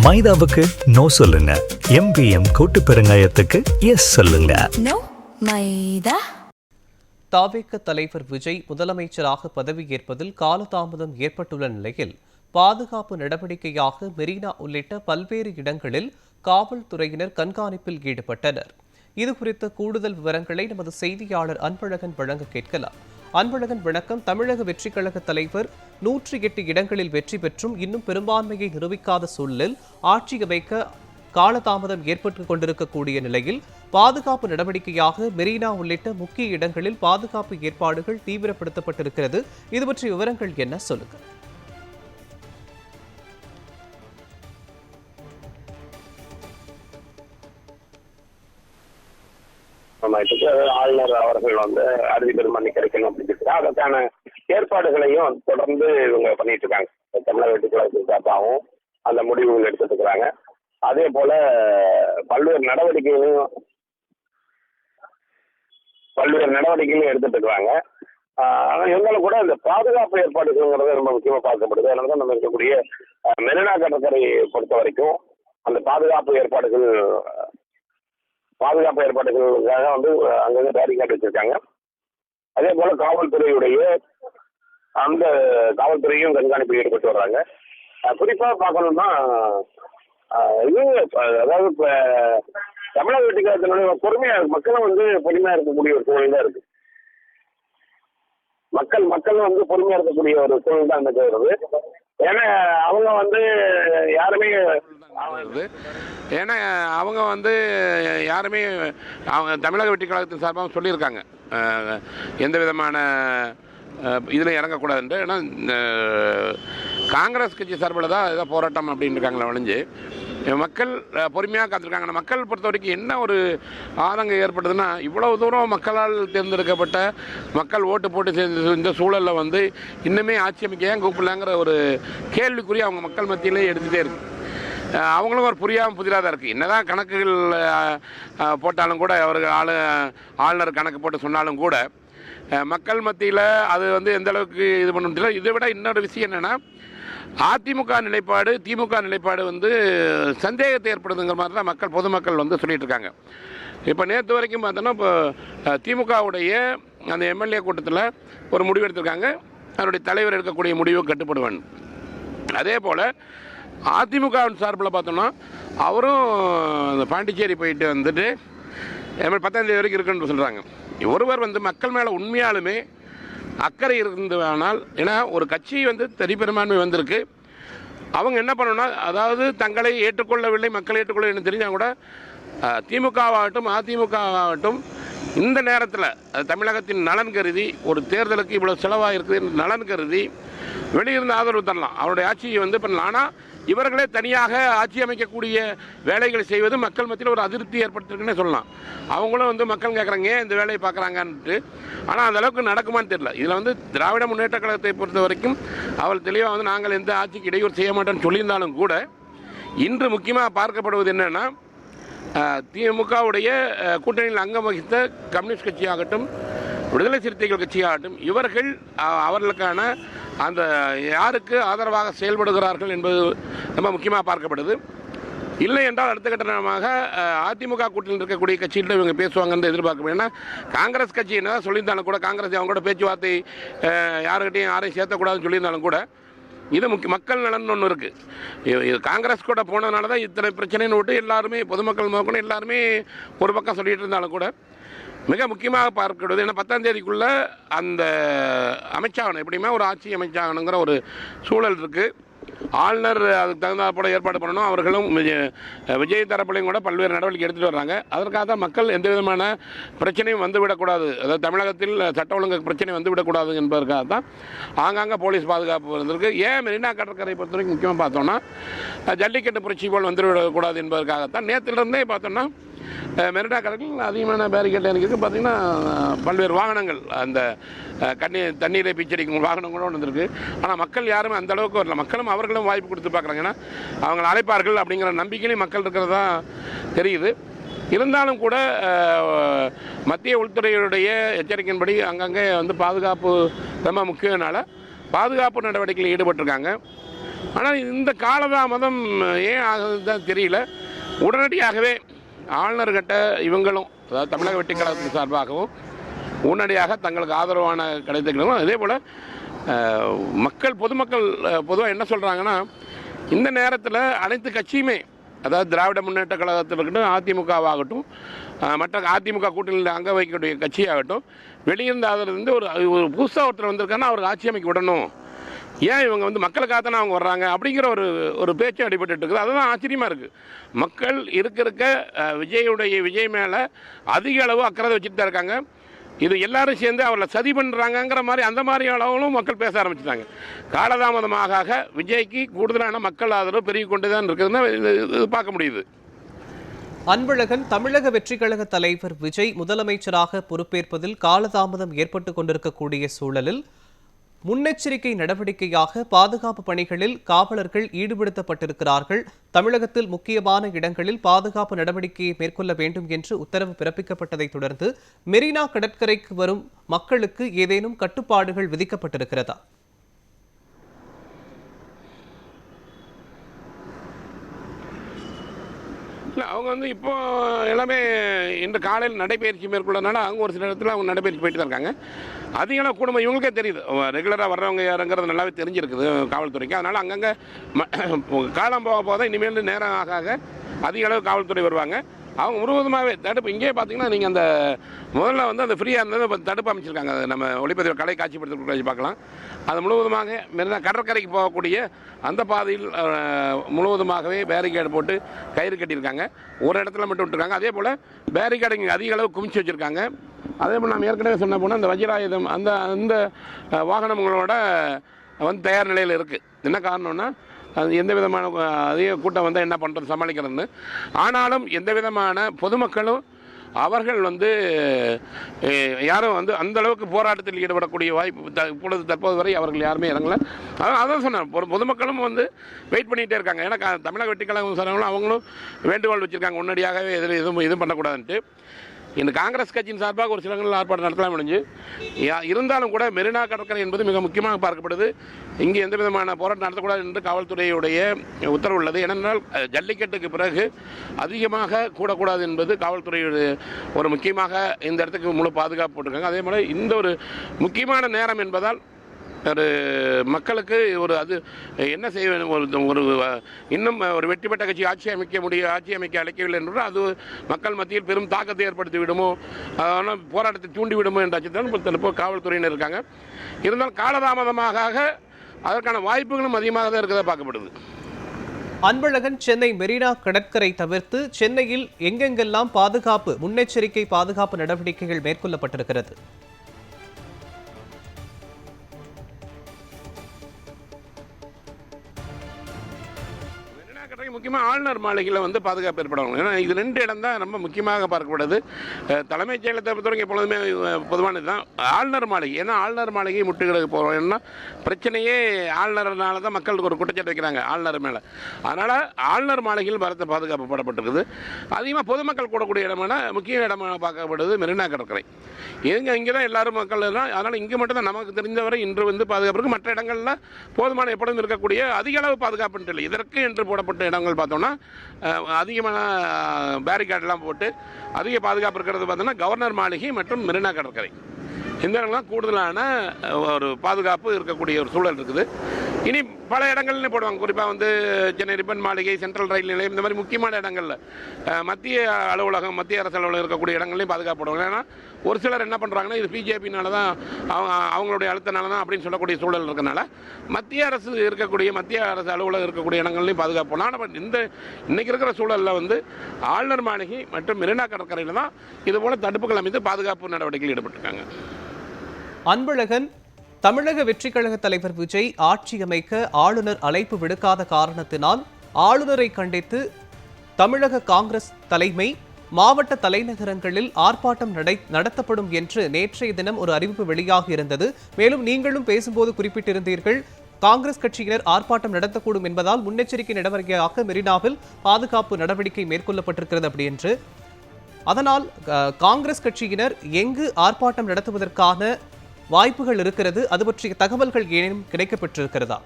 மைதாவுக்கு no சொல்லுங்க. MPM கூட்டு பெருங்காயத்துக்கு S சொல்லுங்க. நோ மைதா. தாவேக தலைவர் விஜய் முதலமைச்சராக பதவியேற்பதில் காலதாமதம் ஏற்பட்டுள்ள நிலையில் பாதுகாப்பு நடவடிக்கையாக மெரினா உள்ளிட்ட பல்வேறு இடங்களில் காவல்துறையினர் கண்காணிப்பில் ஈடுபட்டனர். இதுகுறித்த கூடுதல் விவரங்களை நமது செய்தியாளர் அன்பழகன் வழங்க கேட்கலாம். அன்பழகன் வணக்கம். தமிழக வெற்றிக் கழக தலைவர் 108 இடங்களில் வெற்றி பெற்றும் இன்னும் பெரும்பான்மையை நிரூபிக்காத சூழலில் ஆட்சி அமைக்க காலதாமதம் ஏற்பட்டுக் கொண்டிருக்கக்கூடிய நிலையில் பாதுகாப்பு நடவடிக்கையாக மெரினா உள்ளிட்ட முக்கிய இடங்களில் பாதுகாப்பு ஏற்பாடுகள் தீவிரப்படுத்தப்பட்டிருக்கிறது. இது பற்றிய விவரங்கள் என்ன, சொல்லுங்க. ஆளுநர் அவர்கள் அறிவித்தல் மணி கிடைக்கணும் அப்படின்னு அதற்கான ஏற்பாடுகளையும் தொடர்ந்து இவங்க பண்ணிட்டு இருக்காங்க. தமிழக வெற்றிக் கழகத்தின் சார்பாகவும் அந்த முடிவுகள் எடுத்துட்டு இருக்கிறாங்க. அதே போல பல்வேறு நடவடிக்கைகளையும் எடுத்துட்டு இருக்கிறாங்க. இருந்தாலும் கூட இந்த பாதுகாப்பு ஏற்பாடுகள்ங்கிறது ரொம்ப முக்கியமா பார்க்கப்படுது. அதனால தான் நம்ம இருக்கக்கூடிய மெரினா கடற்கரையை பொறுத்த வரைக்கும் அந்த பாதுகாப்பு ஏற்பாடுகளுக்காக அங்கங்க பேரிகார்டு வச்சிருக்காங்க. அதே போல காவல்துறையும் கண்காணிப்பில் ஈடுபட்டு வர்றாங்க. குறிப்பா பார்க்கணும்னா அதாவது இப்ப தமிழக வெற்றிக் கழகத்தினுடைய பொறுமையா மக்களும் பொறுமையா இருக்கக்கூடிய ஒரு சூழல் தான் இருக்கு. மக்களும் பொறுமையா இருக்கக்கூடிய ஒரு சூழல் தான் எனக்கு வருது. ஏன்னா யாருமே அவங்க தமிழக வெற்றிக் கழகத்தின் சார்பாக சொல்லியிருக்காங்க எந்த விதமான இதில் இறங்கக்கூடாதுன்ட்டு. ஏன்னா காங்கிரஸ் கட்சி சார்பில் தான் ஏதோ போராட்டம் அப்படின்னு இருக்காங்களே ஒழிஞ்சு மக்கள் பொறுமையாக காத்திருக்காங்க. மக்கள் பொறுத்த வரைக்கும் என்ன ஒரு ஆதங்கம் ஏற்படுதுன்னா, இவ்வளவு தூரம் மக்களால் தேர்ந்தெடுக்கப்பட்ட மக்கள் ஓட்டு போட்டு சேர்ந்த இந்த சூழலில் இன்னுமே ஆட்சி அமைக்க ஏன் கூப்பிடலாங்கிற ஒரு கேள்விக்குறி அவங்க மக்கள் மத்தியிலே எடுத்துகிட்டே இருக்கு. அவங்களும் ஒரு புதிராக தான் இருக்குது. என்னதான் கணக்குகள் போட்டாலும் கூட, அவர்கள் ஆளுநர் கணக்கு போட்டு சொன்னாலும் கூட மக்கள் மத்தியில் அது எந்த அளவுக்கு இது பண்ண முடியல. இதை விட இன்னொரு விஷயம் என்னென்னா, அதிமுக நிலைப்பாடு திமுக நிலைப்பாடு சந்தேகத்தை ஏற்படுதுங்கிற மாதிரி தான் பொதுமக்கள் சொல்லிட்டு இருக்காங்க. இப்போ நேற்று வரைக்கும் பார்த்தோன்னா, இப்போ திமுகவுடைய அந்த எம்எல்ஏ கூட்டத்தில் ஒரு முடிவு எடுத்திருக்காங்க. அதனுடைய தலைவர் எடுக்கக்கூடிய முடிவு கட்டுப்படுவேன். அதே போல் அதிமுகவின் சார்பில் பார்த்தோம்னா, அவரும் அந்த பாண்டிச்சேரி போயிட்டு 10ஆம் தேதி வரைக்கும் இருக்குன்னு சொல்கிறாங்க. ஒருவர் மக்கள் மேலே உண்மையாலுமே அக்கறை இருந்தனால், ஏன்னா ஒரு கட்சி தனிப்பெரும்பான்மை வந்திருக்கு, அவங்க என்ன பண்ணணும்னா, அதாவது தங்களை ஏற்றுக்கொள்ளவில்லை, மக்கள் ஏற்றுக்கொள்ளவில்லை தெரிஞ்சால் கூட திமுகவாகட்டும் அதிமுகவாகட்டும் இந்த நேரத்தில் தமிழகத்தின் நலன் கருதி, ஒரு தேர்தலுக்கு இவ்வளோ செலவாக இருக்குது நலன் கருதி வெளியிருந்து ஆதரவு தரலாம், அவருடைய ஆட்சியை பண்ணலாம். ஆனால் இவர்களே தனியாக ஆட்சி அமைக்கக்கூடிய வேலைகளை செய்வது மக்கள் மத்தியில் ஒரு அதிருப்தி ஏற்படுத்திருக்குன்னே சொல்லலாம். அவங்களும் மக்கள் கேட்குறாங்க ஏன் இந்த வேலையை பார்க்குறாங்கன்ட்டு. ஆனால் அந்த அளவுக்கு நடக்குமான்னு தெரியல. இதில் திராவிட முன்னேற்ற கழகத்தை பொறுத்த வரைக்கும் அவள் தெளிவாக நாங்கள் எந்த ஆட்சிக்கு இடையூறு செய்ய மாட்டோம்னு சொல்லியிருந்தாலும் கூட, இன்று முக்கியமாக பார்க்கப்படுவது என்னென்னா, திமுகவுடைய கூட்டணியில் அங்கம் வகித்த கம்யூனிஸ்ட் கட்சியாகட்டும், விடுதலை சிறுத்தைகள் கட்சியாகட்டும், இவர்கள் அவர்களுக்கான அந்த யாருக்கு ஆதரவாக செயல்படுகிறார்கள் என்பது ரொம்ப முக்கியமாக பார்க்கப்படுது. இல்லை என்றால் அடுத்த கட்டமாக அதிமுக கூட்டணியில் இருக்கக்கூடிய கட்சிகிட்ட இவங்க பேசுவாங்கன்னு எதிர்பார்க்கணும். ஏன்னா காங்கிரஸ் கட்சி என்னதான் சொல்லியிருந்தாலும் கூட, காங்கிரஸ் அவங்களோட பேச்சுவார்த்தை யாரையும் சேர்த்தக்கூடாதுன்னு சொல்லியிருந்தாலும் கூட, இது மக்கள் நலன் ஒன்று இருக்குது. இது காங்கிரஸ் கூட போனதுனால தான் இத்தனை பிரச்சனைன்னு விட்டு எல்லாருமே பொதுமக்கள் முதற்கொண்டு எல்லாருமே ஒரு பக்கம் சொல்லிட்டு இருந்தாலும் கூட, மிக முக்கியமாக பார்க்கிறது ஏன்னா 10ஆம் தேதிக்குள்ளே அந்த அமைச்சாகணும், எப்படியுமே ஒரு ஆட்சி அமைச்சாகணுங்கிற ஒரு சூழல் இருக்குது. ஆளுநர் அதுக்கு தகுந்தாற்போல ஏற்பாடு பண்ணணும். அவர்களும் விஜய் தரப்புலையும் கூட பல்வேறு நடவடிக்கை எடுத்துகிட்டு வர்றாங்க. அதற்காக தான் மக்கள் எந்த விதமான பிரச்சனையும் வந்துவிடக்கூடாது, அதாவது தமிழகத்தில் சட்ட ஒழுங்கு பிரச்சனை வந்துவிடக்கூடாது என்பதற்காக தான் ஆங்காங்கே போலீஸ் பாதுகாப்பு வந்திருக்கு. ஏன் மெரினா கடற்கரை பொறுத்த வரைக்கும் முக்கியமாக பார்த்தோன்னா, ஜல்லிக்கட்டு புரட்சி போல் வந்துவிடக்கூடாது என்பதற்காகத்தான் நேற்றிலிருந்தே பார்த்தோன்னா மெரினா கடற்கரையில் அதிகமான பேரிகேட் எனக்கு பார்த்தீங்கன்னா பல்வேறு வாகனங்கள் அந்த தண்ணீரை பீச்சடிக்கும் வாகனங்களும் வந்திருக்கு. ஆனால் மக்கள் யாருமே அந்த அளவுக்கு வரல. மக்களும் அவர்களும் வாய்ப்பு கொடுத்து பார்க்குறாங்க. ஏன்னா அவங்களை அழைப்பார்கள் அப்படிங்கிற நம்பிக்கையிலையும் மக்கள் இருக்கிறதா தெரியுது. இருந்தாலும் கூட மத்திய உள்துறையுடைய எச்சரிக்கையின்படி அங்கங்கே பாதுகாப்பு ரொம்ப முக்கியனால பாதுகாப்பு நடவடிக்கையில் ஈடுபட்டிருக்காங்க. ஆனால் இந்த காலதாமதம் ஏன் ஆகுதுதான் தெரியல. உடனடியாகவே ஆளுநர்கிட்ட இவங்களும், அதாவது தமிழக வெற்றி கழகத்தின் சார்பாகவும் உடனடியாக தங்களுக்கு ஆதரவான கிடைத்துக்கணும். அதே போல் பொதுமக்கள் பொதுவாக என்ன சொல்கிறாங்கன்னா, இந்த நேரத்தில் அனைத்து கட்சியுமே, அதாவது திராவிட முன்னேற்ற கழகத்தில் இருக்கட்டும், அதிமுகவாகட்டும், மற்ற அதிமுக கூட்டணியில் அங்க வைக்கக்கூடிய கட்சியாகட்டும், வெளியிருந்த ஆதரவு ஒரு புதுசாக ஒருத்தர் வந்திருக்காருன்னா அவருக்கு ஆட்சி அமைக்க விடணும், ஏன் இவங்க மக்களுக்காக தானே அவங்க வர்றாங்க அப்படிங்கிற ஒரு பேச்சு அடிபட்டு இருக்குது. அதுதான் ஆச்சரியமாக இருக்குது. மக்கள் இருக்க விஜய் மேலே அதிக அளவு அக்கறை வச்சுட்டு தான் இருக்காங்க. இது எல்லாரும் சேர்ந்து அவர்களை சதி பண்ணுறாங்கங்கிற மாதிரி அந்த மாதிரி அளவுகளும் மக்கள் பேச ஆரம்பிச்சிட்டாங்க. காலதாமதமாக விஜய்க்கு கூடுதலான மக்கள் ஆதரவு பெருகி கொண்டு தான் இருக்குதுன்னு இது பார்க்க முடியுது. அன்பழகன், தமிழக வெற்றி கழக தலைவர் விஜய் முதலமைச்சராக பொறுப்பேற்பதில் காலதாமதம் ஏற்பட்டு கொண்டிருக்கக்கூடிய சூழலில் முன்னெச்சரிக்கை நடவடிக்கையாக பாதுகாப்பு பணிகளில் காவலர்கள் ஈடுபடுத்தப்பட்டிருக்கிறார்கள். தமிழகத்தில் முக்கியமான இடங்களில் பாதுகாப்பு நடவடிக்கையை மேற்கொள்ள வேண்டும் என்று உத்தரவு பிறப்பிக்கப்பட்டதை தொடர்ந்து மெரினா கடற்கரைக்கு வரும் மக்களுக்கு ஏதேனும் கட்டுப்பாடுகள் விதிக்கப்பட்டிருக்கிறதா? இல்லை, அவங்க இப்போ எல்லாமே இன்று காலையில் நடைபயிற்சி மேற்கொள்ளனால அவங்க ஒரு சில இடத்துல அவங்க நடைபயிற்சி போயிட்டு தான் இருக்காங்க. அதிக அளவு குடும்பம் இவங்களுக்கே தெரியுது, ரெகுலராக வர்றவங்க யாருங்கிறது நல்லாவே தெரிஞ்சிருக்குது காவல்துறைக்கு. அதனால் அங்கங்கே காலம் போக போதான் இனிமேல் நேரம் ஆக அதிக அளவு காவல்துறை வருவாங்க. அவங்க முழுவதுமாகவே தடுப்பு. இங்கேயே பார்த்தீங்கன்னா நீங்கள் அந்த முதல்ல அந்த ஃப்ரீயாக இருந்தது தடுப்பு அமைச்சிருக்காங்க. நம்ம ஒளிப்பதிவு கலை காட்சிப்படுத்த பார்க்கலாம். அது முழுவதுமாக மெரினா கடற்கரைக்கு போகக்கூடிய அந்த பாதையில் முழுவதுமாகவே பேரிகேடு போட்டு கயிறு கட்டியிருக்காங்க. ஒரு இடத்துல மட்டும் விட்டுருக்காங்க. அதே போல் பேரிகேடு இங்கே அதிக அளவு குமிச்சு வச்சுருக்காங்க. அதே போல் நம்ம ஏற்கனவே சொன்ன போனால் அந்த வஜ்ராயுதம் அந்த வாகனங்களோட தயார் நிலையில் இருக்குது. என்ன காரணம்னா, அது எந்த விதமான அதிக கூட்டம் வந்தால் என்ன பண்ணுறது சமாளிக்கிறதுன்னு. ஆனாலும் எந்த விதமான பொதுமக்களும் அவர்கள் யாரும் அந்த அளவுக்கு போராட்டத்தில் ஈடுபடக்கூடிய வாய்ப்பு தற்போது வரை அவர்கள் யாருமே இறங்கல. அதான் சொன்னேன், பொதுமக்களும் வெயிட் பண்ணிகிட்டே இருக்காங்க. ஏன்னா தமிழக வெற்றி கழகம் சார்பாகவும் அவங்களும் வேண்டுகோள் வச்சுருக்காங்க, உடனடியாகவே எதுவும் பண்ணக்கூடாதுன்ட்டு. இந்த காங்கிரஸ் கட்சியின் சார்பாக ஒரு சில இடங்களில் ஆர்ப்பாட்டம் நடத்தலாம் முடிஞ்சு. இருந்தாலும் கூட மெரினா கடற்கரை என்பது மிக முக்கியமாக பார்க்கப்படுது. இங்கே எந்த விதமான போராட்டம் நடத்தக்கூடாது என்று காவல்துறையுடைய உத்தரவு உள்ளது. ஏனென்றால் ஜல்லிக்கட்டுக்கு பிறகு அதிகமாக கூடக்கூடாது என்பது காவல்துறையுடைய ஒரு முக்கியமாக இந்த இடத்துக்கு முழு பாதுகாப்பு போட்டிருக்காங்க. அதே போல் இந்த ஒரு முக்கியமான நேரம் என்பதால் மக்களுக்கு அது என்ன செய்ய வேண்டும், இன்னும் ஒரு வெற்றி பெற்ற கட்சி ஆட்சி அமைக்க அழைக்கவில்லை என்றால் அது மக்கள் மத்தியில் பெரும் தாக்கத்தை ஏற்படுத்தி விடுமோ, அதனால் போராட்டத்தை தூண்டி விடுமோ என்ற அச்சத்தில் காவல்துறையினர் இருக்காங்க. இருந்தால் காலதாமதமாக அதற்கான வாய்ப்புகளும் அதிகமாக தான் இருக்கிறதா பார்க்கப்படுது. அன்பழகன், சென்னை மெரினா கடற்கரை தவிர்த்து சென்னையில் எங்கெங்கெல்லாம் முன்னெச்சரிக்கை பாதுகாப்பு நடவடிக்கைகள் மேற்கொள்ளப்பட்டிருக்கிறது? முக்கியமாக ஆளுநர் மாளிகையில் பாதுகாப்பு ஏற்படுவாங்க. ஏன்னா இது 2 இடம் தான் ரொம்ப முக்கியமாக பார்க்கப்படுது. தலைமைச் செயலகத்தை பொறுத்தவரைக்கும் எப்பொழுதுமே பொதுவானது தான் ஆளுநர் மாளிகை. ஏன்னா ஆளுநர் மாளிகை முட்டுகிறது போகிறோம். ஏன்னா பிரச்சனையே ஆளுநர்னால தான் மக்களுக்கு ஒரு குற்றச்சாட்டு வைக்கிறாங்க ஆளுநர் மேலே. அதனால் ஆளுநர் மாளிகையில் பலத்த பாதுகாப்பு போடப்பட்டிருக்குது. அதிகமாக பொதுமக்கள் கூடக்கூடிய இடமான முக்கிய இடமாக பார்க்கப்படுது மெரினா கடற்கரை. இங்கே தான் எல்லாரும் மக்கள் தான். அதனால் இங்கே மட்டும் தான் நமக்கு தெரிந்தவரை இன்று பாதுகாப்பு இருக்குது. மற்ற இடங்களில் போதுமான எப்பொழுதும் இருக்கக்கூடிய அதிக அளவு பாதுகாப்பு இல்லை. இதற்கு என்று போடப்பட்ட இடங்கள் பார்த்தோம்னா அதிகமான பேரிகார்டெலாம் போட்டு அதிக பாதுகாப்பு இருக்கிறது பார்த்தோம்னா கவர்னர் மாளிகை மற்றும் மெரினா கடற்கரை. இந்த இடங்கள்லாம் கூடுதலான ஒரு பாதுகாப்பு இருக்கக்கூடிய ஒரு சூழல் இருக்குது. இனி பல இடங்கள்னு போடுவாங்க. குறிப்பாக சென்னை ரிப்பன் மாளிகை, சென்ட்ரல் ரயில் நிலையம், இந்த மாதிரி முக்கியமான இடங்களில் மத்திய அரசு அலுவலகம் இருக்கக்கூடிய இடங்கள்லையும் பாதுகாப்பு போடுவாங்க. ஏன்னா ஒரு சிலர் என்ன பண்ணுறாங்கன்னா, இது பிஜேபினால தான் அவங்களுடைய அழுத்தனால தான் அப்படின்னு சொல்லக்கூடிய சூழல் இருக்கனால மத்திய அரசு அலுவலகம் இருக்கக்கூடிய இடங்கள்லையும் பாதுகாப்பு போடலாம். ஆனால் இன்னைக்கு இருக்கிற சூழலில் ஆளுநர் மாளிகை மற்றும் மெரினா கடற்கரையில் தான் இதுபோல் தடுப்புகள் அமைத்து பாதுகாப்பு நடவடிக்கையில் ஈடுபட்டிருக்காங்க. அன்பழகன், தமிழக வெற்றி கழக தலைவர் விஜய் ஆட்சி அமைக்க ஆளுநர் அழைப்பு விடுக்காத காரணத்தினால் ஆளுநரை கண்டித்து தமிழக காங்கிரஸ் தலைமை மாவட்ட தலைநகரங்களில் ஆர்ப்பாட்டம் நடத்தப்படும் என்று நேற்றைய தினம் ஒரு அறிவிப்பு வெளியாகி இருந்தது. மேலும் நீங்களும் பேசும்போது குறிப்பிட்டிருந்தீர்கள், காங்கிரஸ் கட்சியினர் ஆர்ப்பாட்டம் நடத்தக்கூடும் என்பதால் முன்னெச்சரிக்கை நடவடிக்கையாக மெரினாவில் பாதுகாப்பு நடவடிக்கை மேற்கொள்ளப்பட்டிருக்கிறது அப்படி என்று. அதனால் காங்கிரஸ் கட்சியினர் எங்கு ஆர்ப்பாட்டம் நடத்துவதற்கான வாய்ப்புகள் இருக்கிறது? அது பற்றிய தகவல்கள் ஏனும் கிடைக்கப்பட்டிருக்கிறதா?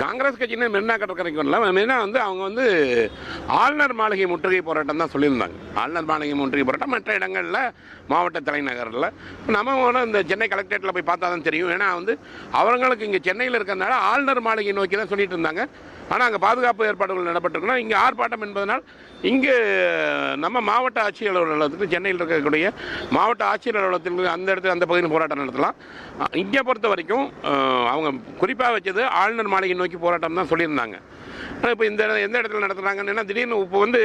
காங்கிரஸ் கட்சியினர் மெரினா கடற்கரைக்கு வரல. மெரினா வந்து அவங்க வந்து ஆளுநர் மாளிகை முற்றுகை போராட்டம் தான் சொல்லியிருந்தாங்க. ஆளுநர் மாளிகை முற்றுகை போராட்டம் மற்ற இடங்களில் மாவட்ட தலைநகரில் நம்ம இந்த சென்னை கலெக்டரேட்டில் போய் பார்த்தா தான் தெரியும். ஏன்னா வந்து அவங்களுக்கு இங்கே சென்னையில் இருக்கிறதுனால ஆளுநர் மாளிகை நோக்கி தான் சொல்லிட்டு இருந்தாங்க. ஆனால் அங்கே பாதுகாப்பு ஏற்பாடுகள் நடப்பட்டிருக்கணும். இங்கே ஆர்ப்பாட்டம் என்பதனால் இங்கே நம்ம மாவட்ட ஆட்சியர் அலுவலகத்துக்கு சென்னையில் இருக்கக்கூடிய மாவட்ட ஆட்சியர் அலுவலகத்துக்கு அந்த இடத்துல அந்த பகுதியில் போராட்டம் நடத்தலாம். இங்கே பொறுத்த வரைக்கும் அவங்க குறிப்பாக வச்சது ஆளுநர் மாளிகை நோக்கி போராட்டம் தான் சொல்லியிருந்தாங்க. இப்போ எந்த இடத்துல நடத்துகிறாங்கன்னா திடீர்னு இப்போ வந்து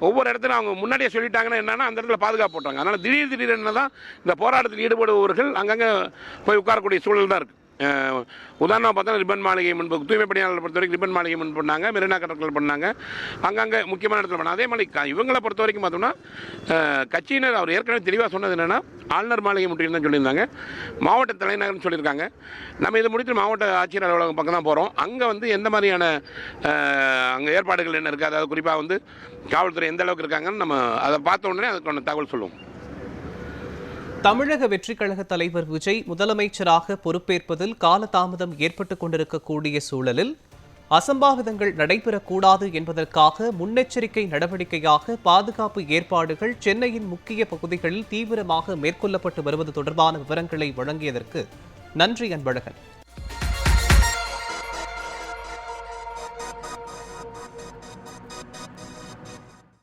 ஒவ்வொரு இடத்துல அவங்க முன்னாடியே சொல்லிட்டாங்கன்னா என்னன்னா அந்த இடத்துல பாதுகாப்பு போட்டாங்க. அதனால் திடீர்னு தான் இந்த போராட்டத்தில் ஈடுபடுபவர்கள் அங்கங்கே போய் உட்காரக்கூடிய சூழல் தான் இருக்குது. உதாரணமாக பார்த்தா ரிப்பன் மாளிகை முன்பு தூய்மை பணியாளர்களை பொறுத்த வரைக்கும் ரிப்பன் மாளிகை முன்பு பண்ணாங்க, மெரினா கடற்கரை பண்ணாங்க, அங்கங்கே முக்கியமான இடத்துல பண்ணாங்க. அதே மாதிரி இவங்களை பொறுத்த வரைக்கும் பார்த்தோம்னா கட்சியினர் அவர் ஏற்கனவே தெளிவாக சொன்னது என்னென்னா ஆளுநர் மாளிகை முற்றிலும் தான் சொல்லியிருந்தாங்க. மாவட்ட தலைநகர்னு சொல்லியிருக்காங்க. நம்ம இதை முடித்து மாவட்ட ஆட்சியர் அலுவலகம் பக்கம் தான் போகிறோம். அங்கே வந்து எந்த மாதிரியான அங்கே ஏற்பாடுகள் என்ன இருக்குது, அதாவது குறிப்பாக வந்து காவல்துறை எந்த அளவுக்கு இருக்காங்கன்னு நம்ம அதை பார்த்த உடனே அதுக்கான தகவல் சொல்லுவோம். தமிழக வெற்றிக் கழக தலைவர் விஜய் முதலமைச்சராக பொறுப்பேற்பதில் காலதாமதம் ஏற்பட்டுக் கொண்டிருக்கக்கூடிய சூழலில் அசம்பாவிதங்கள் நடைபெறக்கூடாது என்பதற்காக முன்னெச்சரிக்கை நடவடிக்கையாக பாதுகாப்பு ஏற்பாடுகள் சென்னையின் முக்கிய பகுதிகளில் தீவிரமாக மேற்கொள்ளப்பட்டு வருவது தொடர்பான விவரங்களை வழங்கியதற்கு நன்றி அன்பழகன்.